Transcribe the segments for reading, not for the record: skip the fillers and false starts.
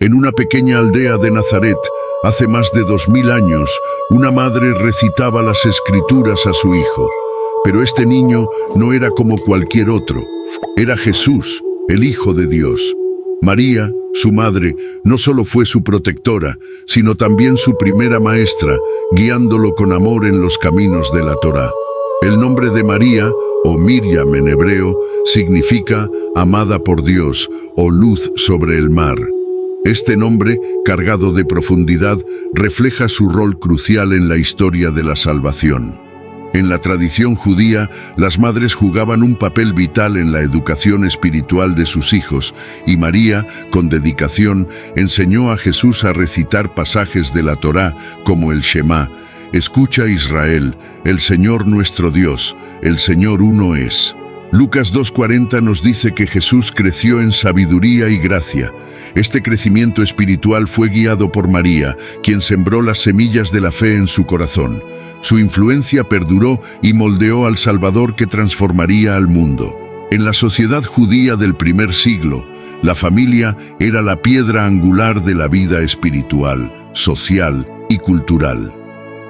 En una pequeña aldea de Nazaret, hace más de 2000 años, una madre recitaba las escrituras a su hijo. Pero este niño no era como cualquier otro. Era Jesús, el Hijo de Dios. María, su madre, no solo fue su protectora, sino también su primera maestra, guiándolo con amor en los caminos de la Torá. El nombre de María, o Miriam en hebreo, significa amada por Dios o luz sobre el mar. Este nombre, cargado de profundidad, refleja su rol crucial en la historia de la salvación. En la tradición judía, las madres jugaban un papel vital en la educación espiritual de sus hijos, y María, con dedicación, enseñó a Jesús a recitar pasajes de la Torá, como el Shema: «Escucha, Israel, el Señor nuestro Dios, el Señor uno es». Lucas 2:40 nos dice que Jesús creció en sabiduría y gracia. Este crecimiento espiritual fue guiado por María, quien sembró las semillas de la fe en su corazón. Su influencia perduró y moldeó al Salvador que transformaría al mundo. En la sociedad judía del primer siglo, la familia era la piedra angular de la vida espiritual, social y cultural.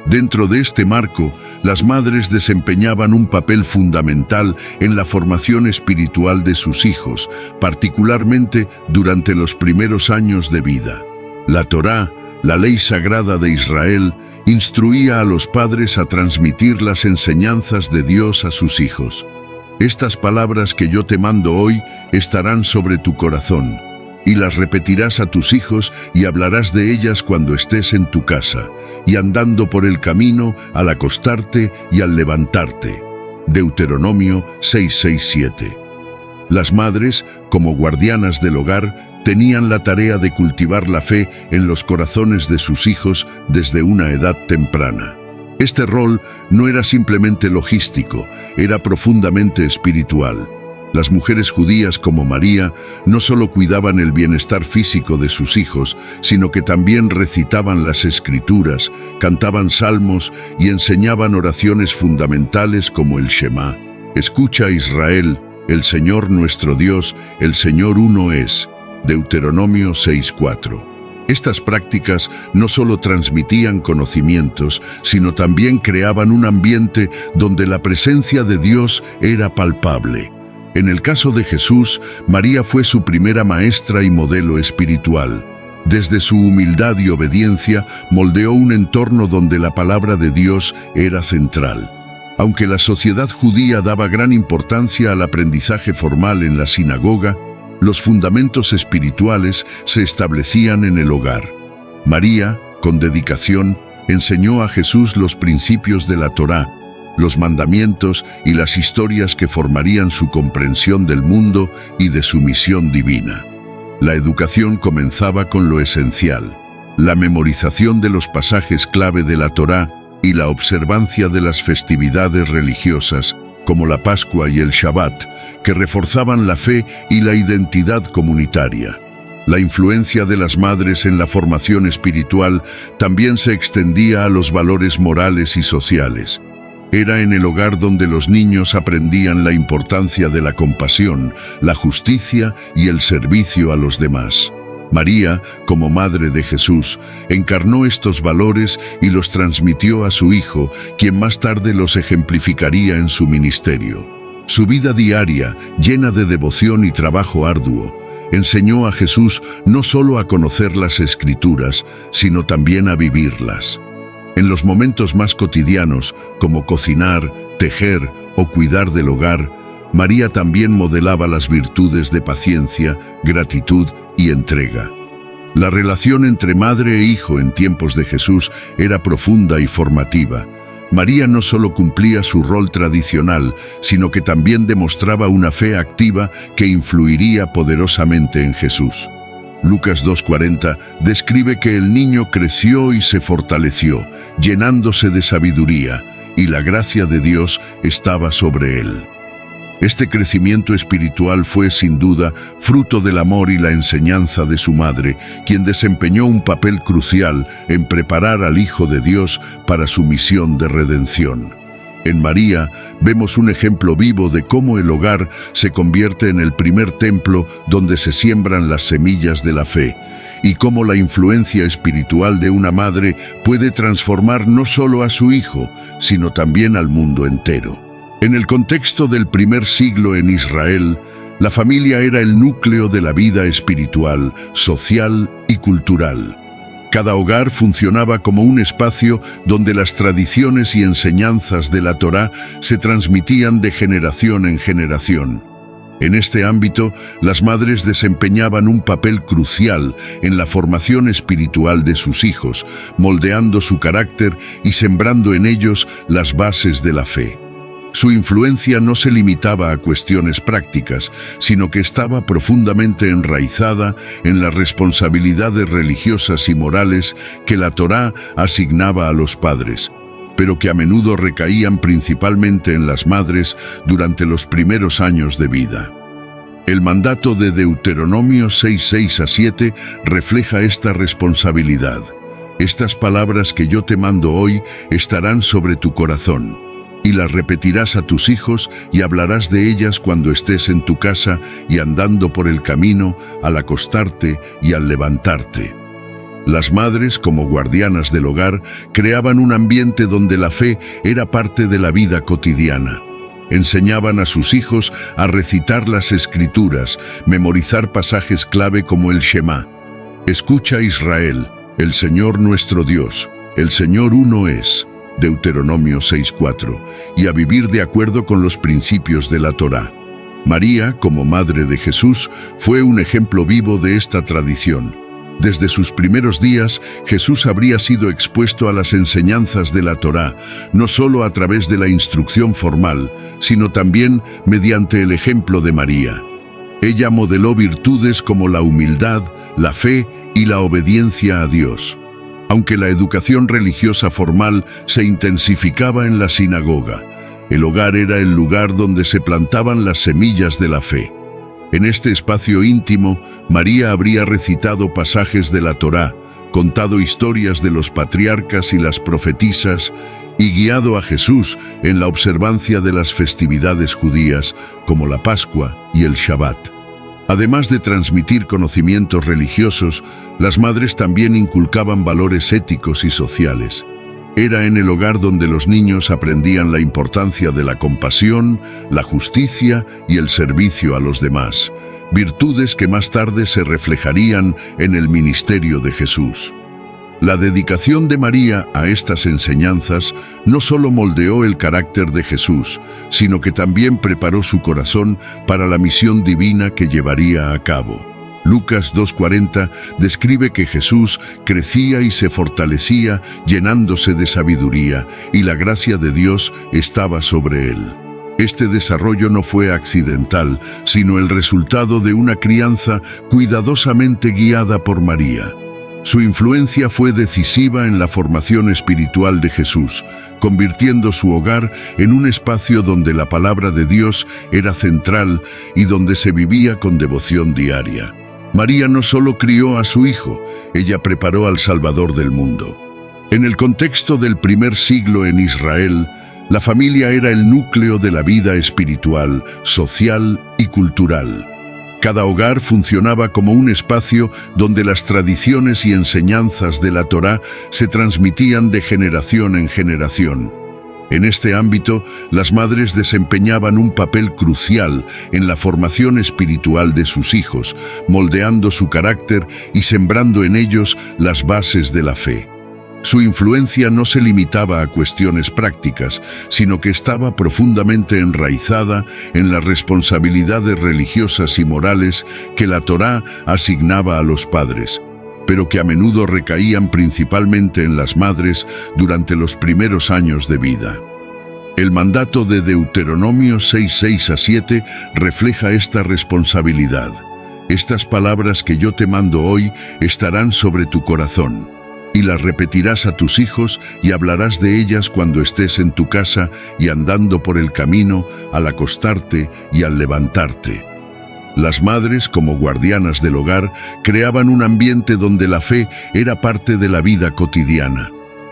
Dentro de este marco, las madres desempeñaban un papel fundamental en la formación espiritual de sus hijos, particularmente durante los primeros años de vida. La Torá, la ley sagrada de Israel, instruía a los padres a transmitir las enseñanzas de Dios a sus hijos. Estas palabras que yo te mando hoy estarán sobre tu corazón, y las repetirás a tus hijos y hablarás de ellas cuando estés en tu casa, y andando por el camino, al acostarte y al levantarte. Deuteronomio 6:6-7. Las madres, como guardianas del hogar, tenían la tarea de cultivar la fe en los corazones de sus hijos desde una edad temprana. Este rol no era simplemente logístico, era profundamente espiritual. Las mujeres judías como María no solo cuidaban el bienestar físico de sus hijos, sino que también recitaban las escrituras, cantaban salmos y enseñaban oraciones fundamentales como el Shema: «Escucha, Israel, el Señor nuestro Dios, el Señor uno es». Deuteronomio 6:4. Estas prácticas no solo transmitían conocimientos, sino también creaban un ambiente donde la presencia de Dios era palpable. En el caso de Jesús, María fue su primera maestra y modelo espiritual. Desde su humildad y obediencia, moldeó un entorno donde la palabra de Dios era central. Aunque la sociedad judía daba gran importancia al aprendizaje formal en la sinagoga, los fundamentos espirituales se establecían en el hogar. María, con dedicación, enseñó a Jesús los principios de la Torá, los mandamientos y las historias que formarían su comprensión del mundo y de su misión divina. La educación comenzaba con lo esencial: la memorización de los pasajes clave de la Torá y la observancia de las festividades religiosas, como la Pascua y el Shabbat, que reforzaban la fe y la identidad comunitaria. La influencia de las madres en la formación espiritual también se extendía a los valores morales y sociales. Era en el hogar donde los niños aprendían la importancia de la compasión, la justicia y el servicio a los demás. María, como madre de Jesús, encarnó estos valores y los transmitió a su hijo, quien más tarde los ejemplificaría en su ministerio. Su vida diaria, llena de devoción y trabajo arduo, enseñó a Jesús no solo a conocer las Escrituras, sino también a vivirlas. En los momentos más cotidianos, como cocinar, tejer o cuidar del hogar, María también modelaba las virtudes de paciencia, gratitud y entrega. La relación entre madre e hijo en tiempos de Jesús era profunda y formativa. María no solo cumplía su rol tradicional, sino que también demostraba una fe activa que influiría poderosamente en Jesús. Lucas 2:40 describe que el niño creció y se fortaleció, llenándose de sabiduría, y la gracia de Dios estaba sobre él. Este crecimiento espiritual fue, sin duda, fruto del amor y la enseñanza de su madre, quien desempeñó un papel crucial en preparar al Hijo de Dios para su misión de redención. En María vemos un ejemplo vivo de cómo el hogar se convierte en el primer templo donde se siembran las semillas de la fe, y cómo la influencia espiritual de una madre puede transformar no solo a su hijo, sino también al mundo entero. En el contexto del primer siglo en Israel, la familia era el núcleo de la vida espiritual, social y cultural. Cada hogar funcionaba como un espacio donde las tradiciones y enseñanzas de la Torá se transmitían de generación en generación. En este ámbito, las madres desempeñaban un papel crucial en la formación espiritual de sus hijos, moldeando su carácter y sembrando en ellos las bases de la fe. Su influencia no se limitaba a cuestiones prácticas, sino que estaba profundamente enraizada en las responsabilidades religiosas y morales que la Torá asignaba a los padres, pero que a menudo recaían principalmente en las madres durante los primeros años de vida. El mandato de Deuteronomio 6:6-7 refleja esta responsabilidad. Estas palabras que yo te mando hoy estarán sobre tu corazón, y las repetirás a tus hijos y hablarás de ellas cuando estés en tu casa y andando por el camino, al acostarte y al levantarte. Las madres, como guardianas del hogar, creaban un ambiente donde la fe era parte de la vida cotidiana. Enseñaban a sus hijos a recitar las Escrituras, memorizar pasajes clave como el Shema. Escucha, Israel, el Señor nuestro Dios, el Señor uno es. Deuteronomio 6:4, y a vivir de acuerdo con los principios de la Torá. María, como madre de Jesús, fue un ejemplo vivo de esta tradición. Desde sus primeros días, Jesús habría sido expuesto a las enseñanzas de la Torá, no solo a través de la instrucción formal, sino también mediante el ejemplo de María. Ella modeló virtudes como la humildad, la fe y la obediencia a Dios. Aunque la educación religiosa formal se intensificaba en la sinagoga, el hogar era el lugar donde se plantaban las semillas de la fe. En este espacio íntimo, María habría recitado pasajes de la Torá, contado historias de los patriarcas y las profetisas, y guiado a Jesús en la observancia de las festividades judías, como la Pascua y el Shabbat. Además de transmitir conocimientos religiosos, las madres también inculcaban valores éticos y sociales. Era en el hogar donde los niños aprendían la importancia de la compasión, la justicia y el servicio a los demás, virtudes que más tarde se reflejarían en el ministerio de Jesús. La dedicación de María a estas enseñanzas no solo moldeó el carácter de Jesús, sino que también preparó su corazón para la misión divina que llevaría a cabo. Lucas 2:40 describe que Jesús crecía y se fortalecía llenándose de sabiduría, y la gracia de Dios estaba sobre él. Este desarrollo no fue accidental, sino el resultado de una crianza cuidadosamente guiada por María. Su influencia fue decisiva en la formación espiritual de Jesús, convirtiendo su hogar en un espacio donde la palabra de Dios era central y donde se vivía con devoción diaria. María no solo crió a su hijo, ella preparó al Salvador del mundo. En el contexto del primer siglo en Israel, la familia era el núcleo de la vida espiritual, social y cultural. Cada hogar funcionaba como un espacio donde las tradiciones y enseñanzas de la Torá se transmitían de generación en generación. En este ámbito, las madres desempeñaban un papel crucial en la formación espiritual de sus hijos, moldeando su carácter y sembrando en ellos las bases de la fe. Su influencia no se limitaba a cuestiones prácticas, sino que estaba profundamente enraizada en las responsabilidades religiosas y morales que la Torá asignaba a los padres, pero que a menudo recaían principalmente en las madres durante los primeros años de vida. El mandato de Deuteronomio 6:6-7 refleja esta responsabilidad. Estas palabras que yo te mando hoy estarán sobre tu corazón, y las repetirás a tus hijos y hablarás de ellas cuando estés en tu casa y andando por el camino, al acostarte y al levantarte. Las madres, como guardianas del hogar, creaban un ambiente donde la fe era parte de la vida cotidiana.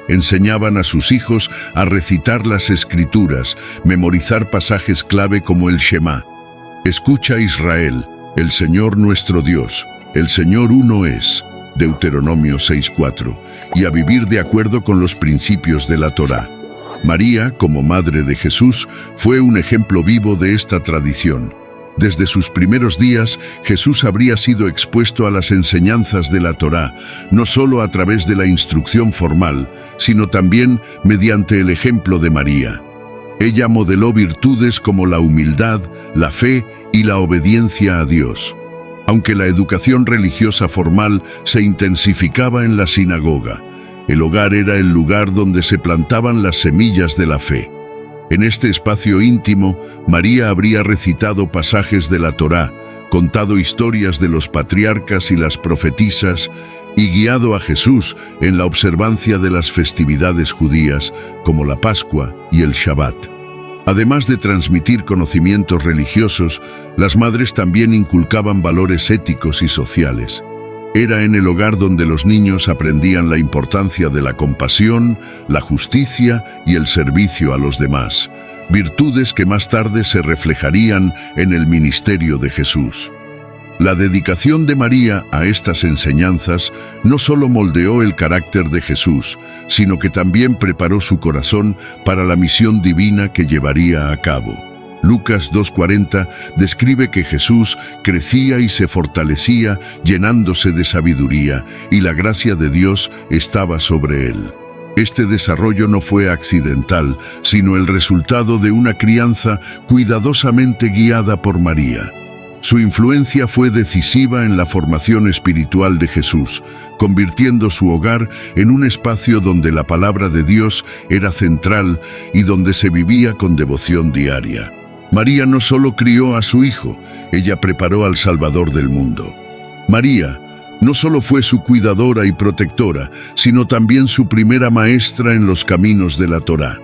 Enseñaban a sus hijos a recitar las Escrituras, memorizar pasajes clave como el Shema. Escucha, Israel, el Señor nuestro Dios, el Señor uno es. Deuteronomio 6:4, y a vivir de acuerdo con los principios de la Torá. María, como madre de Jesús, fue un ejemplo vivo de esta tradición. Desde sus primeros días, Jesús habría sido expuesto a las enseñanzas de la Torá, no solo a través de la instrucción formal, sino también mediante el ejemplo de María. Ella modeló virtudes como la humildad, la fe y la obediencia a Dios. Aunque la educación religiosa formal se intensificaba en la sinagoga, el hogar era el lugar donde se plantaban las semillas de la fe. En este espacio íntimo, María habría recitado pasajes de la Torá, contado historias de los patriarcas y las profetisas, y guiado a Jesús en la observancia de las festividades judías, como la Pascua y el Shabbat. Además de transmitir conocimientos religiosos, las madres también inculcaban valores éticos y sociales. Era en el hogar donde los niños aprendían la importancia de la compasión, la justicia y el servicio a los demás, virtudes que más tarde se reflejarían en el ministerio de Jesús. La dedicación de María a estas enseñanzas no solo moldeó el carácter de Jesús, sino que también preparó su corazón para la misión divina que llevaría a cabo. Lucas 2:40 describe que Jesús crecía y se fortalecía llenándose de sabiduría, y la gracia de Dios estaba sobre él. Este desarrollo no fue accidental, sino el resultado de una crianza cuidadosamente guiada por María. Su influencia fue decisiva en la formación espiritual de Jesús, convirtiendo su hogar en un espacio donde la palabra de Dios era central y donde se vivía con devoción diaria. María no solo crió a su hijo, ella preparó al Salvador del mundo. María no solo fue su cuidadora y protectora, sino también su primera maestra en los caminos de la Torá.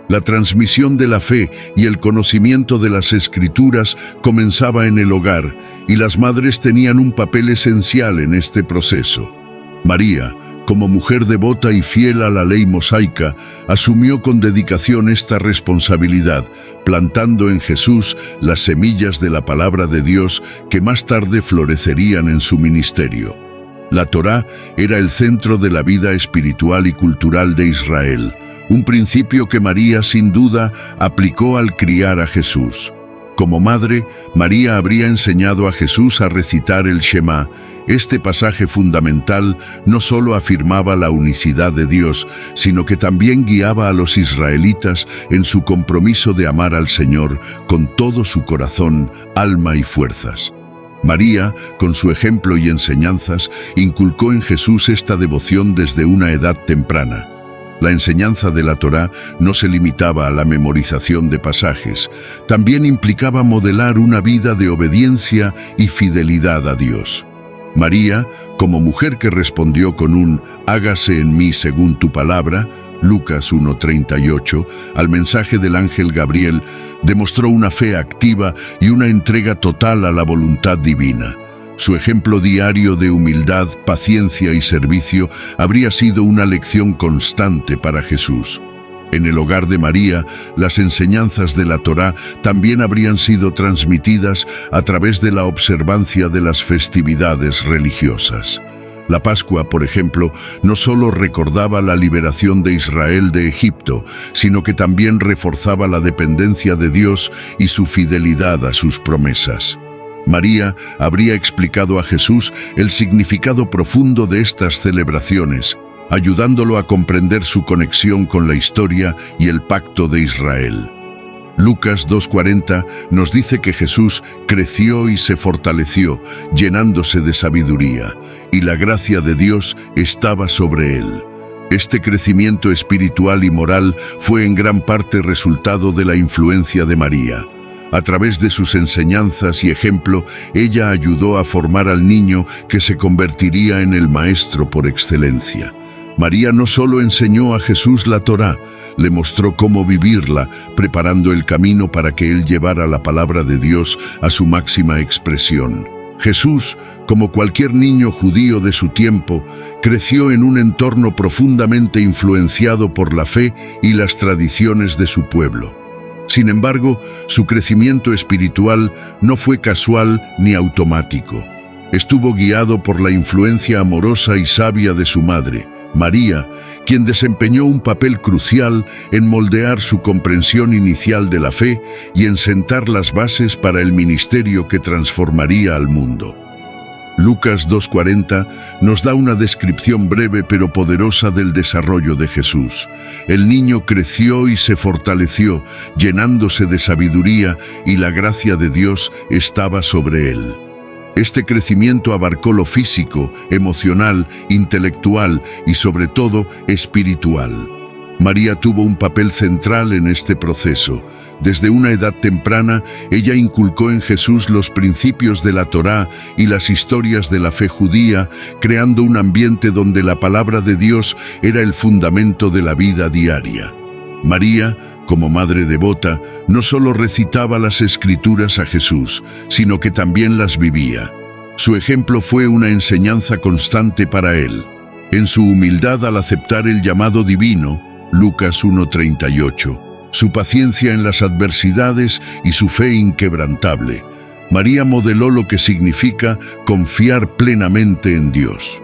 La transmisión de la fe y el conocimiento de las Escrituras comenzaba en el hogar, y las madres tenían un papel esencial en este proceso. María, como mujer devota y fiel a la ley mosaica, asumió con dedicación esta responsabilidad, plantando en Jesús las semillas de la palabra de Dios que más tarde florecerían en su ministerio. La Torá era el centro de la vida espiritual y cultural de Israel, un principio que María sin duda aplicó al criar a Jesús. Como madre, María habría enseñado a Jesús a recitar el Shema. Este pasaje fundamental no solo afirmaba la unicidad de Dios, sino que también guiaba a los israelitas en su compromiso de amar al Señor con todo su corazón, alma y fuerzas. María, con su ejemplo y enseñanzas, inculcó en Jesús esta devoción desde una edad temprana. La enseñanza de la Torá no se limitaba a la memorización de pasajes, también implicaba modelar una vida de obediencia y fidelidad a Dios. María, como mujer que respondió con un «hágase en mí según tu palabra», Lucas 1:38, al mensaje del ángel Gabriel, demostró una fe activa y una entrega total a la voluntad divina. Su ejemplo diario de humildad, paciencia y servicio habría sido una lección constante para Jesús. En el hogar de María, las enseñanzas de la Torá también habrían sido transmitidas a través de la observancia de las festividades religiosas. La Pascua, por ejemplo, no solo recordaba la liberación de Israel de Egipto, sino que también reforzaba la dependencia de Dios y su fidelidad a sus promesas. María habría explicado a Jesús el significado profundo de estas celebraciones, ayudándolo a comprender su conexión con la historia y el pacto de Israel. Lucas 2:40 nos dice que Jesús creció y se fortaleció, llenándose de sabiduría, y la gracia de Dios estaba sobre él. Este crecimiento espiritual y moral fue en gran parte resultado de la influencia de María. A través de sus enseñanzas y ejemplo, ella ayudó a formar al niño que se convertiría en el maestro por excelencia. María no solo enseñó a Jesús la Torá, le mostró cómo vivirla, preparando el camino para que él llevara la palabra de Dios a su máxima expresión. Jesús, como cualquier niño judío de su tiempo, creció en un entorno profundamente influenciado por la fe y las tradiciones de su pueblo. Sin embargo, su crecimiento espiritual no fue casual ni automático. Estuvo guiado por la influencia amorosa y sabia de su madre, María, quien desempeñó un papel crucial en moldear su comprensión inicial de la fe y en sentar las bases para el ministerio que transformaría al mundo. Lucas 2:40 nos da una descripción breve pero poderosa del desarrollo de Jesús. El niño creció y se fortaleció, llenándose de sabiduría, y la gracia de Dios estaba sobre él. Este crecimiento abarcó lo físico, emocional, intelectual y sobre todo espiritual. María tuvo un papel central en este proceso. Desde una edad temprana, ella inculcó en Jesús los principios de la Torá y las historias de la fe judía, creando un ambiente donde la palabra de Dios era el fundamento de la vida diaria. María, como madre devota, no solo recitaba las Escrituras a Jesús, sino que también las vivía. Su ejemplo fue una enseñanza constante para él. En su humildad al aceptar el llamado divino, Lucas 1:38, su paciencia en las adversidades y su fe inquebrantable, María modeló lo que significa confiar plenamente en Dios.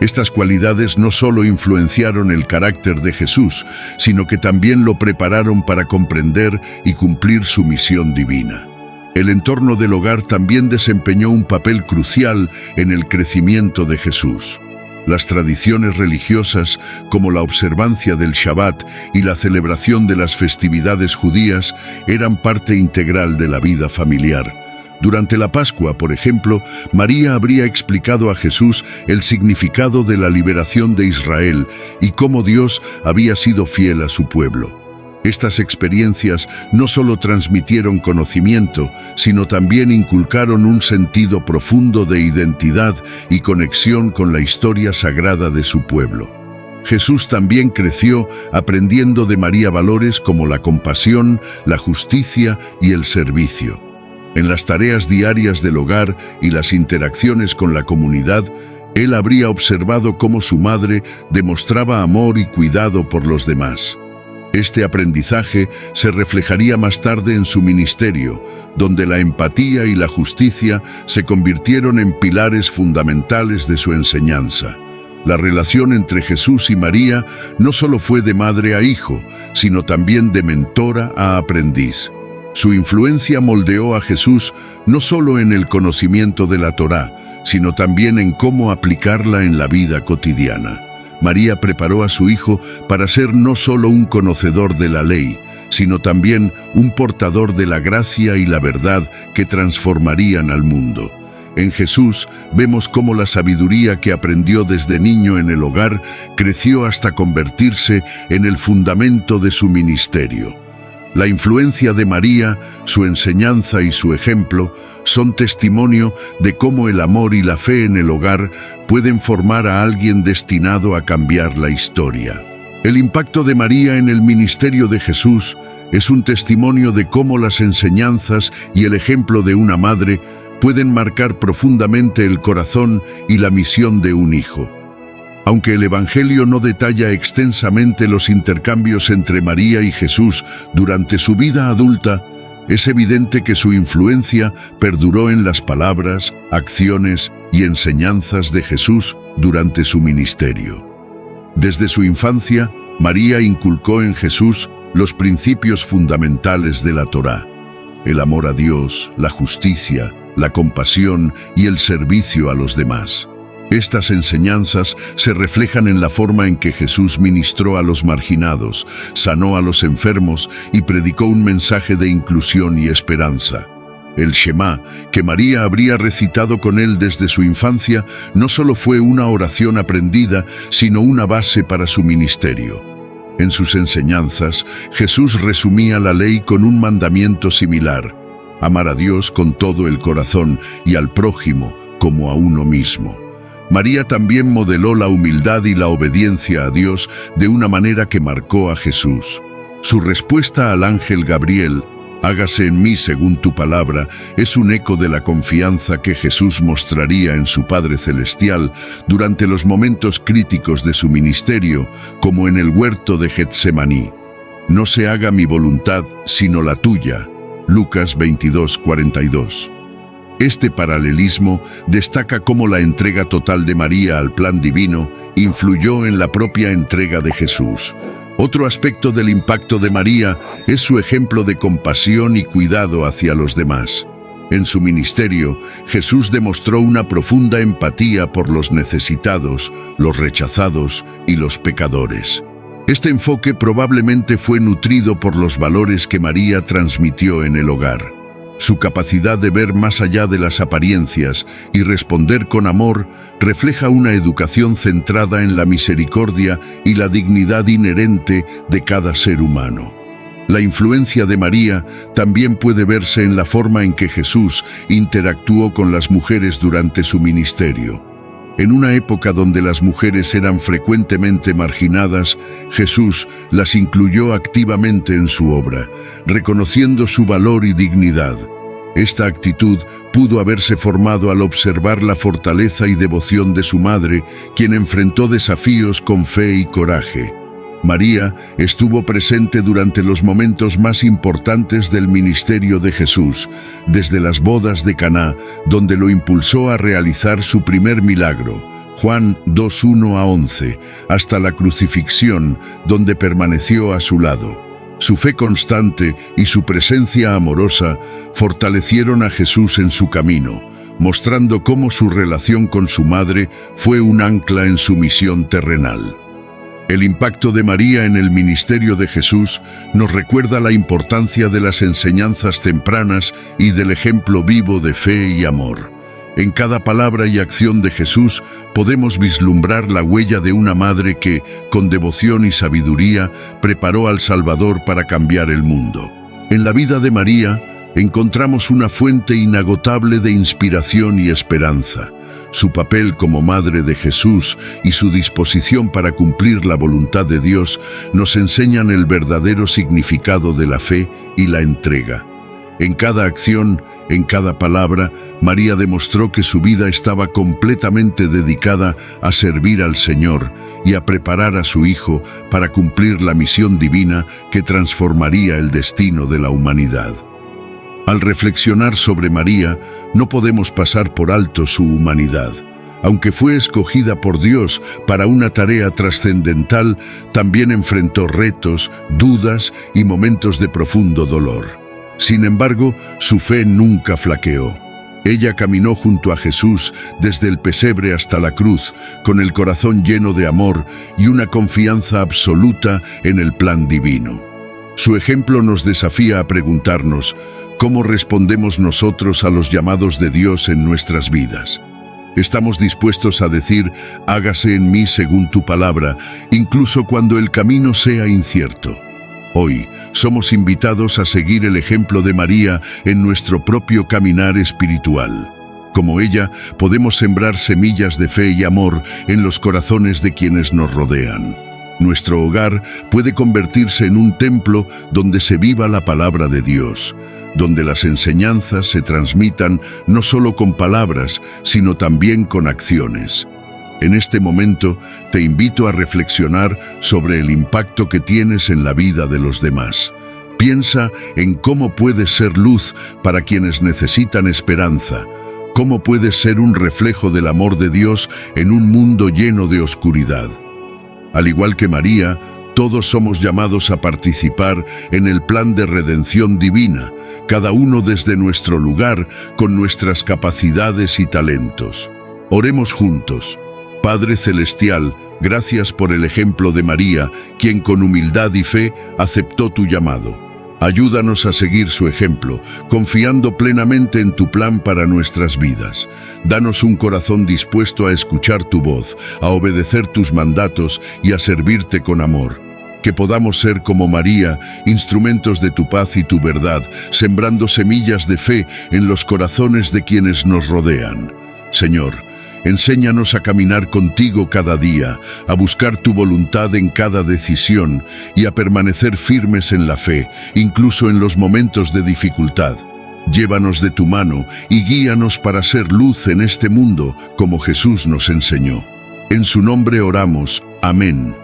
Estas cualidades no solo influenciaron el carácter de Jesús, sino que también lo prepararon para comprender y cumplir su misión divina. El entorno del hogar también desempeñó un papel crucial en el crecimiento de Jesús. Las tradiciones religiosas, como la observancia del Shabbat y la celebración de las festividades judías, eran parte integral de la vida familiar. Durante la Pascua, por ejemplo, María habría explicado a Jesús el significado de la liberación de Israel y cómo Dios había sido fiel a su pueblo. Estas experiencias no solo transmitieron conocimiento, sino también inculcaron un sentido profundo de identidad y conexión con la historia sagrada de su pueblo. Jesús también creció aprendiendo de María valores como la compasión, la justicia y el servicio. En las tareas diarias del hogar y las interacciones con la comunidad, él habría observado cómo su madre demostraba amor y cuidado por los demás. Este aprendizaje se reflejaría más tarde en su ministerio, donde la empatía y la justicia se convirtieron en pilares fundamentales de su enseñanza. La relación entre Jesús y María no solo fue de madre a hijo, sino también de mentora a aprendiz. Su influencia moldeó a Jesús no solo en el conocimiento de la Torá, sino también en cómo aplicarla en la vida cotidiana. María preparó a su hijo para ser no solo un conocedor de la ley, sino también un portador de la gracia y la verdad que transformarían al mundo. En Jesús vemos cómo la sabiduría que aprendió desde niño en el hogar creció hasta convertirse en el fundamento de su ministerio. La influencia de María, su enseñanza y su ejemplo son testimonio de cómo el amor y la fe en el hogar pueden formar a alguien destinado a cambiar la historia. El impacto de María en el ministerio de Jesús es un testimonio de cómo las enseñanzas y el ejemplo de una madre pueden marcar profundamente el corazón y la misión de un hijo. Aunque el Evangelio no detalla extensamente los intercambios entre María y Jesús durante su vida adulta, es evidente que su influencia perduró en las palabras, acciones y enseñanzas de Jesús durante su ministerio. Desde su infancia, María inculcó en Jesús los principios fundamentales de la Torá: el amor a Dios, la justicia, la compasión y el servicio a los demás. Estas enseñanzas se reflejan en la forma en que Jesús ministró a los marginados, sanó a los enfermos y predicó un mensaje de inclusión y esperanza. El Shema, que María habría recitado con él desde su infancia, no solo fue una oración aprendida, sino una base para su ministerio. En sus enseñanzas, Jesús resumía la ley con un mandamiento similar: amar a Dios con todo el corazón y al prójimo como a uno mismo. María también modeló la humildad y la obediencia a Dios de una manera que marcó a Jesús. Su respuesta al ángel Gabriel, «Hágase en mí según tu palabra», es un eco de la confianza que Jesús mostraría en su Padre Celestial durante los momentos críticos de su ministerio, como en el huerto de Getsemaní. «No se haga mi voluntad, sino la tuya». Lucas 22:42. Este paralelismo destaca cómo la entrega total de María al plan divino influyó en la propia entrega de Jesús. Otro aspecto del impacto de María es su ejemplo de compasión y cuidado hacia los demás. En su ministerio, Jesús demostró una profunda empatía por los necesitados, los rechazados y los pecadores. Este enfoque probablemente fue nutrido por los valores que María transmitió en el hogar. Su capacidad de ver más allá de las apariencias y responder con amor refleja una educación centrada en la misericordia y la dignidad inherente de cada ser humano. La influencia de María también puede verse en la forma en que Jesús interactuó con las mujeres durante su ministerio. En una época donde las mujeres eran frecuentemente marginadas, Jesús las incluyó activamente en su obra, reconociendo su valor y dignidad. Esta actitud pudo haberse formado al observar la fortaleza y devoción de su madre, quien enfrentó desafíos con fe y coraje. María estuvo presente durante los momentos más importantes del ministerio de Jesús, desde las bodas de Caná, donde lo impulsó a realizar su primer milagro, Juan 2:1-11, hasta la crucifixión, donde permaneció a su lado. Su fe constante y su presencia amorosa fortalecieron a Jesús en su camino, mostrando cómo su relación con su madre fue un ancla en su misión terrenal. El impacto de María en el ministerio de Jesús nos recuerda la importancia de las enseñanzas tempranas y del ejemplo vivo de fe y amor. En cada palabra y acción de Jesús podemos vislumbrar la huella de una madre que, con devoción y sabiduría, preparó al Salvador para cambiar el mundo. En la vida de María encontramos una fuente inagotable de inspiración y esperanza. Su papel como madre de Jesús y su disposición para cumplir la voluntad de Dios nos enseñan el verdadero significado de la fe y la entrega. En cada acción, en cada palabra, María demostró que su vida estaba completamente dedicada a servir al Señor y a preparar a su Hijo para cumplir la misión divina que transformaría el destino de la humanidad. Al reflexionar sobre María, no podemos pasar por alto su humanidad. Aunque fue escogida por Dios para una tarea trascendental, también enfrentó retos, dudas y momentos de profundo dolor. Sin embargo, su fe nunca flaqueó. Ella caminó junto a Jesús desde el pesebre hasta la cruz, con el corazón lleno de amor y una confianza absoluta en el plan divino. Su ejemplo nos desafía a preguntarnos: ¿cómo respondemos nosotros a los llamados de Dios en nuestras vidas? ¿Estamos dispuestos a decir: hágase en mí según tu palabra, incluso cuando el camino sea incierto? Hoy somos invitados a seguir el ejemplo de María en nuestro propio caminar espiritual. Como ella, podemos sembrar semillas de fe y amor en los corazones de quienes nos rodean. Nuestro hogar puede convertirse en un templo donde se viva la palabra de Dios, donde las enseñanzas se transmitan no solo con palabras, sino también con acciones. En este momento, te invito a reflexionar sobre el impacto que tienes en la vida de los demás. Piensa en cómo puedes ser luz para quienes necesitan esperanza, cómo puedes ser un reflejo del amor de Dios en un mundo lleno de oscuridad. Al igual que María, todos somos llamados a participar en el plan de redención divina, cada uno desde nuestro lugar, con nuestras capacidades y talentos. Oremos juntos. Padre Celestial, gracias por el ejemplo de María, quien con humildad y fe aceptó tu llamado. Ayúdanos a seguir su ejemplo, confiando plenamente en tu plan para nuestras vidas. Danos un corazón dispuesto a escuchar tu voz, a obedecer tus mandatos y a servirte con amor. Que podamos ser como María, instrumentos de tu paz y tu verdad, sembrando semillas de fe en los corazones de quienes nos rodean. Señor, enséñanos a caminar contigo cada día, a buscar tu voluntad en cada decisión y a permanecer firmes en la fe, incluso en los momentos de dificultad. Llévanos de tu mano y guíanos para ser luz en este mundo, como Jesús nos enseñó. En su nombre oramos. Amén.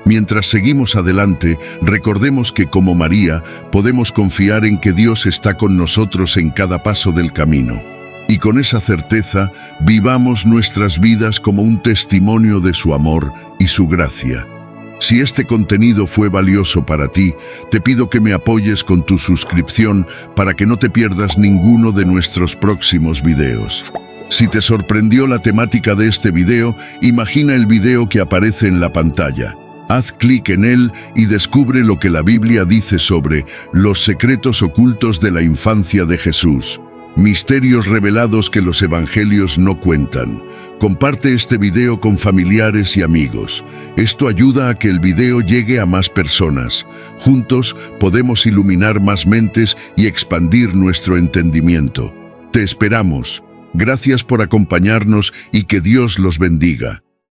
Mientras seguimos adelante, recordemos que como María, podemos confiar en que Dios está con nosotros en cada paso del camino. y con esa certeza vivamos nuestras vidas como un testimonio de su amor y su gracia. Si este contenido fue valioso para ti, te pido que me apoyes con tu suscripción para que no te pierdas ninguno de nuestros próximos videos. Si te sorprendió la temática de este video, imagina el video que aparece en la pantalla. Haz clic en él y descubre lo que la Biblia dice sobre los secretos ocultos de la infancia de Jesús. Misterios revelados que los evangelios no cuentan. Comparte este video con familiares y amigos. Esto ayuda a que el video llegue a más personas. Juntos podemos iluminar más mentes y expandir nuestro entendimiento. Te esperamos. Gracias por acompañarnos y que Dios los bendiga.